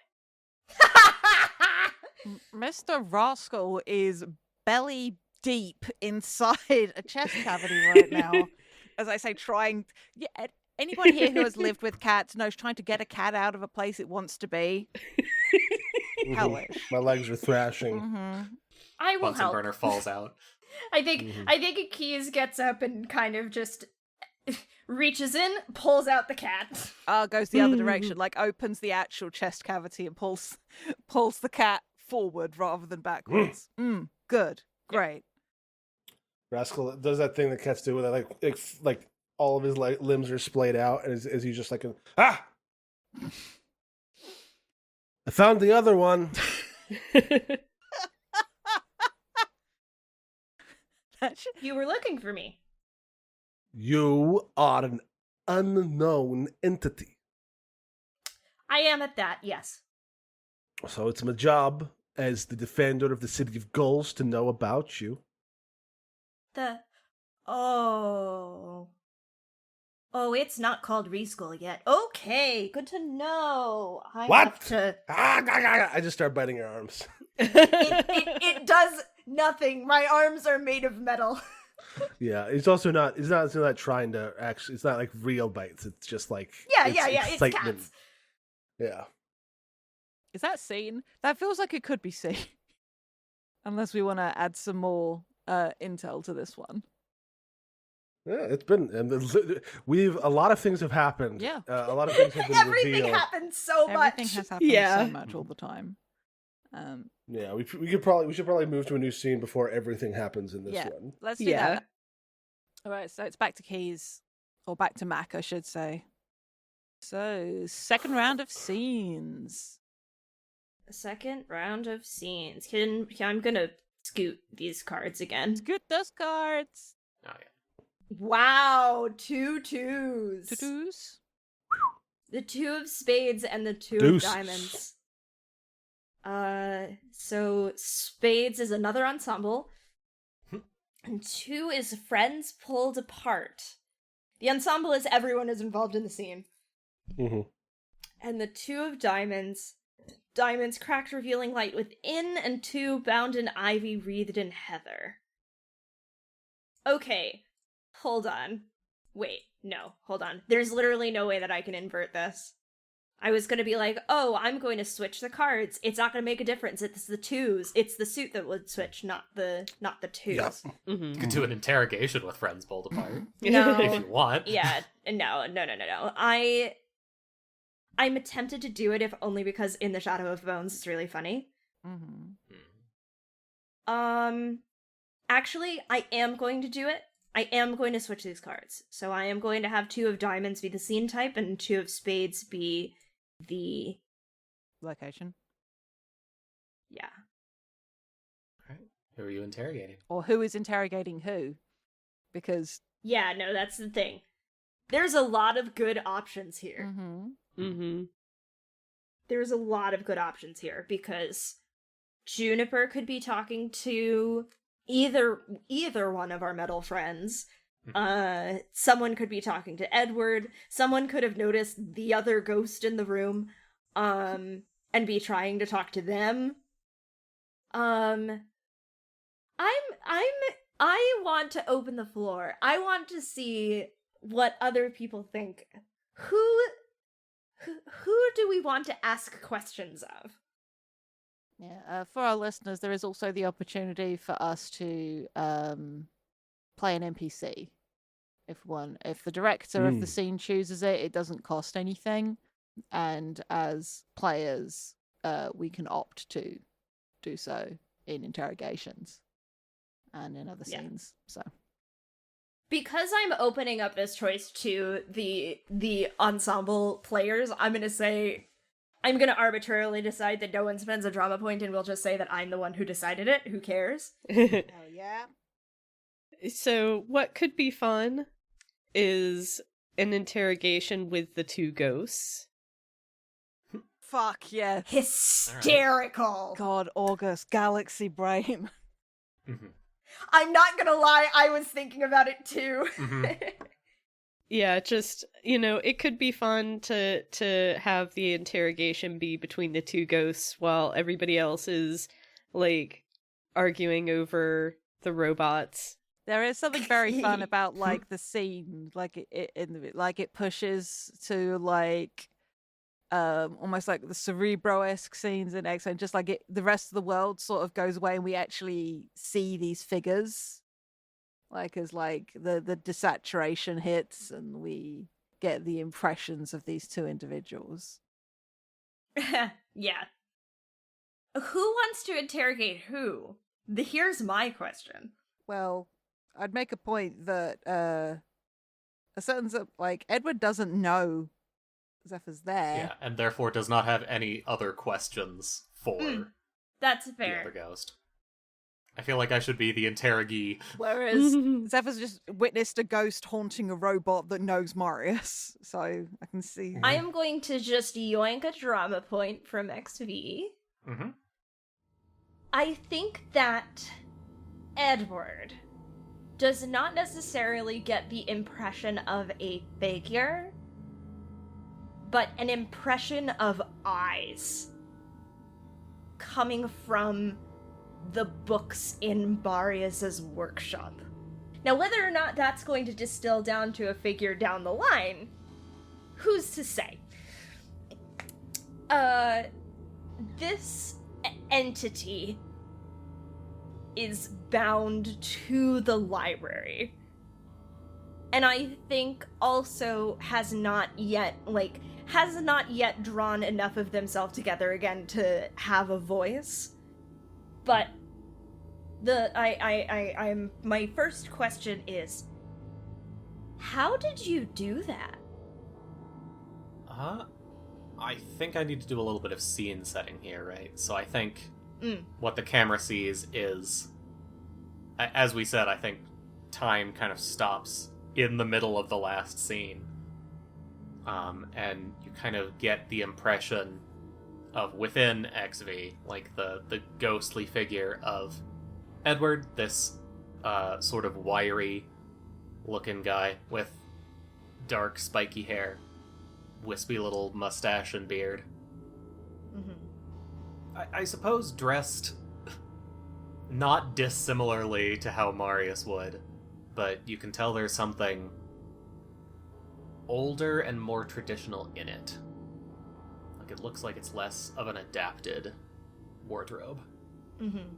Mr. Rascal is belly deep inside a chest cavity right now. As I say, trying. Yeah, anyone here who has lived with cats knows trying to get a cat out of a place it wants to be. Hellish. My legs are thrashing. Mm-hmm. I will Bunsen help. burner falls out. I think Keys gets up and kind of just reaches in, pulls out the cat. Goes the other direction, like opens the actual chest cavity and pulls the cat forward rather than backwards. Good. Great. Rascal does that thing that cats do, where like all of his limbs are splayed out, and is he just like I found the other one. You were looking for me. You are an unknown entity. I am at that, yes. So it's my job as the defender of the city of Gulls to know about you. Oh, it's not called Reskull yet. Okay, good to know. What? I just start biting your arms. It does nothing. My arms are made of metal. Yeah, it's also not. It's not trying to actually. It's not like real bites. It's just like Yeah. It's It's cats. Yeah. Is that seen? That feels like it could be seen. Unless we want to add some more intel to this one. Yeah, it's been, and a lot of things have happened. Yeah. A lot of things have been Everything revealed. happens so much. Everything has happened so much all the time. Yeah, we should probably move to a new scene before everything happens in this one. Let's do that. All right, so it's back to Keys, or back to Mac, I should say. So, second round of scenes. Second round of scenes. I'm gonna scoot these cards again. Scoot those cards. Oh, yeah. Wow, 2 2s. 2 2s. The 2 of spades and the 2 Deuces. of diamonds. So spades is another ensemble, and 2 is friends pulled apart. The ensemble is everyone is involved in the scene. Mm-hmm. And the 2 of diamonds cracked, revealing light within, and 2 bound in ivy, wreathed in heather. Okay, hold on. Wait, no, hold on. There's literally no way that I can invert this. I was gonna be like, oh, I'm going to switch the cards. It's not gonna make a difference. It's the 2s. It's the suit that would switch, not the 2s. Yep. Mm-hmm. You could do an interrogation with friends pulled apart. No. If you want. Yeah, no. I'm tempted to do it, if only because In the Shadow of Bones is really funny. Mm-hmm. Actually, I am going to do it. I am going to switch these cards. So I am going to have 2 of diamonds be the scene type, and 2 of spades be the... Location. Yeah. Right. Who are you interrogating? Or who is interrogating who? Because... Yeah, no, that's the thing. There's a lot of good options here. Mm-hmm. Mm-hmm. There's a lot of good options here, because Juniper could be talking to either one of our metal friends. Someone could be talking to Edward. Someone could have noticed the other ghost in the room, and be trying to talk to them. I want to open the floor. I want to see what other people think. Who do we want to ask questions of? Yeah, for our listeners, there is also the opportunity for us to play an NPC. If the director of the scene chooses it, it doesn't cost anything, and as players, we can opt to do so in interrogations and in other scenes. So, because I'm opening up this choice to the ensemble players, I'm gonna arbitrarily decide that no one spends a drama point, and we'll just say that I'm the one who decided it. Who cares? hell yeah. So what could be fun is an interrogation with the 2 ghosts. Fuck yes. Hysterical. God, August, galaxy brain. Mm-hmm. I'm not gonna lie, I was thinking about it too. Mm-hmm. Yeah, just, it could be fun to have the interrogation be between the 2 ghosts while everybody else is, like, arguing over the robots. There is something very fun about like the scene, like it pushes to like almost like the Cerebro-esque scenes in X, and just like the rest of the world sort of goes away, and we actually see these figures Like as like the desaturation hits and we get the impressions of these two individuals. Yeah. Who wants to interrogate who? Here's my question. Well, I'd make a point that a certain like Edward doesn't know Zephyr's there. Yeah, and therefore does not have any other questions for That's the fair. other ghost. I feel like I should be the interrogee. Whereas Zephyr's just witnessed a ghost haunting a robot that knows Marius, so I can see. I am going to just yoink a drama point from XV. Mm-hmm. I think that Edward does not necessarily get the impression of a figure, but an impression of eyes coming from the books in Marius's workshop. Now, whether or not that's going to distill down to a figure down the line, who's to say? This entity is bound to the library. And I think also has not yet drawn enough of themselves together again to have a voice. But my first question is, how did you do that? I think I need to do a little bit of scene setting here, right? So I think what the camera sees is, as we said, I think time kind of stops in the middle of the last scene. And you kind of get the impression of within XV, like the ghostly figure of Edward, this sort of wiry looking guy with dark spiky hair, wispy little mustache and beard. Mm-hmm. I suppose dressed not dissimilarly to how Marius would, but you can tell there's something older and more traditional in it. Like, it looks like it's less of an adapted wardrobe. Mm-hmm.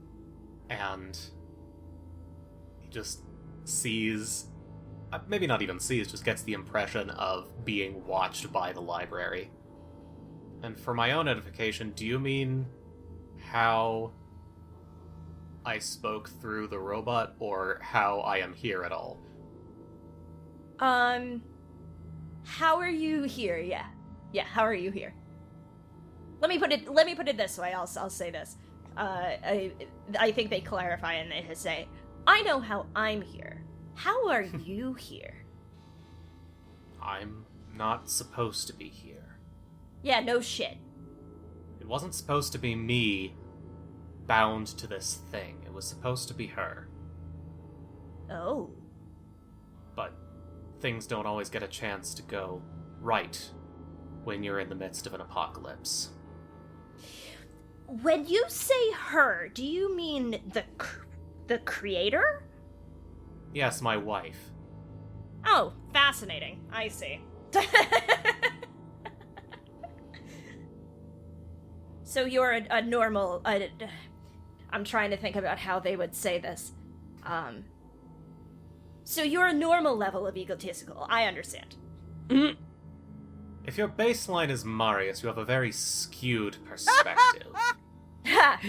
And he just sees, maybe not even sees, just gets the impression of being watched by the library. And for my own edification, do you mean how I spoke through the robot, or how I am here at all? How are you here? Yeah, how are you here? Let me put it this way. I'll say this. I think they clarify and they say, I know how I'm here. How are you here? I'm not supposed to be here. Yeah, no shit. It wasn't supposed to be me bound to this thing. It was supposed to be her. Oh. But things don't always get a chance to go right when you're in the midst of an apocalypse. When you say her, do you mean the creator? Yes, my wife. Oh, fascinating. I see. So you're a normal... I'm trying to think about how they would say this. So you're a normal level of egotistical. I understand. If your baseline is Marius, you have a very skewed perspective.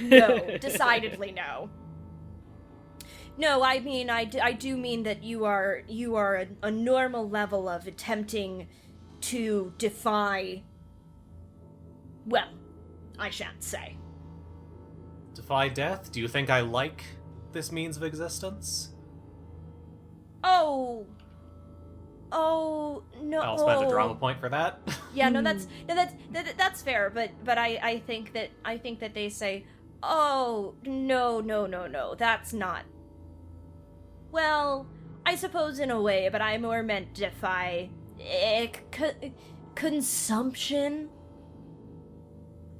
No, decidedly no. No, I mean, I do mean that you are a normal level of attempting to defy... Well, I shan't say. Defy death? Do you think I like this means of existence? Oh, no. I'll spend a drama point for that. Yeah, no, that's fair, but I think that they say, oh, no, that's not. Well, I suppose in a way, but I more meant defy consumption.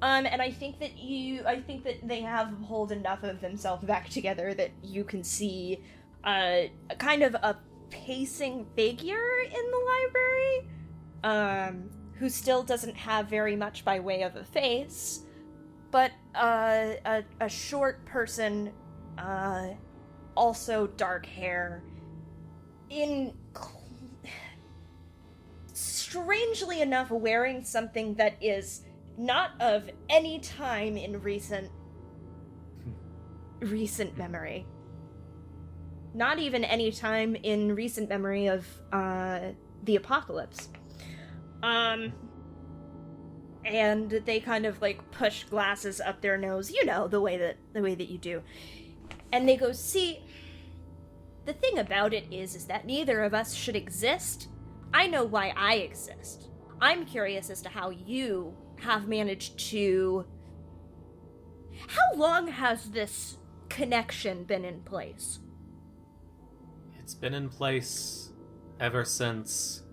And I think that they have hold enough of themselves back together that you can see kind of a pacing figure in the library, who still doesn't have very much by way of a face, but a short person, also dark hair, strangely enough, wearing something that is not of any time in recent memory. Not even any time in recent memory of the apocalypse. And they kind of like push glasses up their nose, you know, the way that you do. And they go, "See, the thing about it is that neither of us should exist. I know why I exist. I'm curious as to how you have managed to... How long has this connection been in place?" It's been in place ever since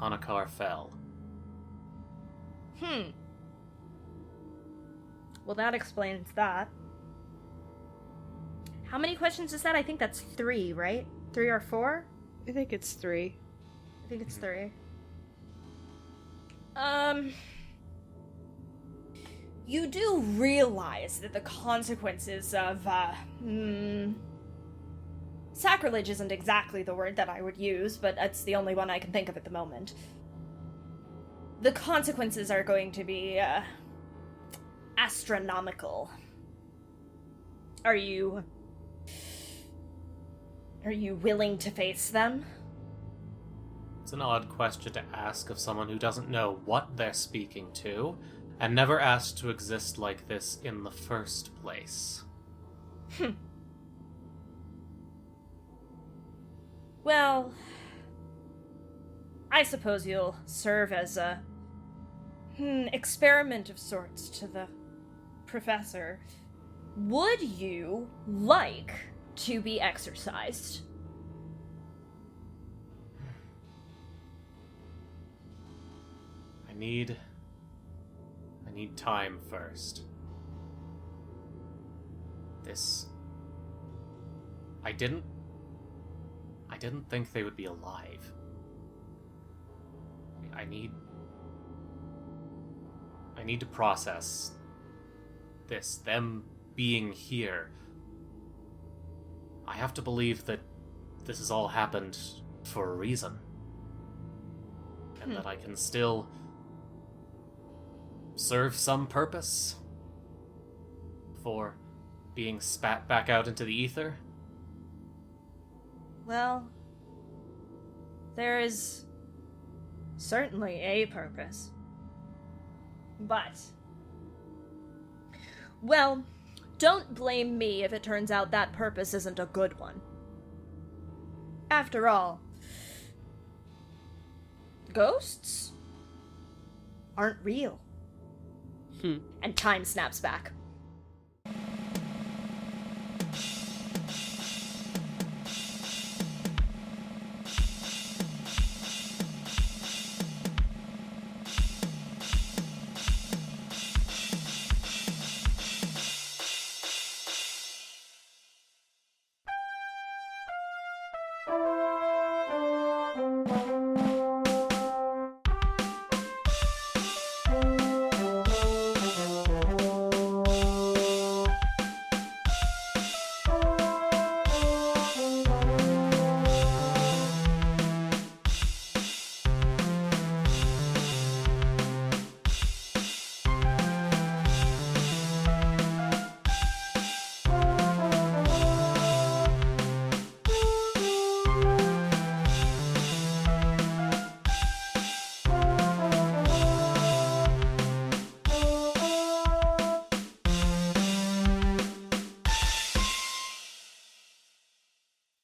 Hanakar fell. Well, that explains that. How many questions is that? I think that's 3, right? 3 or 4? I think it's 3. I think it's 3. You do realize that the consequences of, sacrilege isn't exactly the word that I would use, but that's the only one I can think of at the moment. The consequences are going to be, astronomical. Are you willing to face them? It's an odd question to ask of someone who doesn't know what they're speaking to, and never asked to exist like this in the first place. Well, I suppose you'll serve as a experiment of sorts to the professor. Would you like to be exercised? I need time first. I didn't think they would be alive. I need to process this, them being here. I have to believe that this has all happened for a reason. And that I can still serve some purpose for being spat back out into the ether. Well, there is certainly a purpose. But, well, don't blame me if it turns out that purpose isn't a good one. After all, ghosts aren't real. And time snaps back.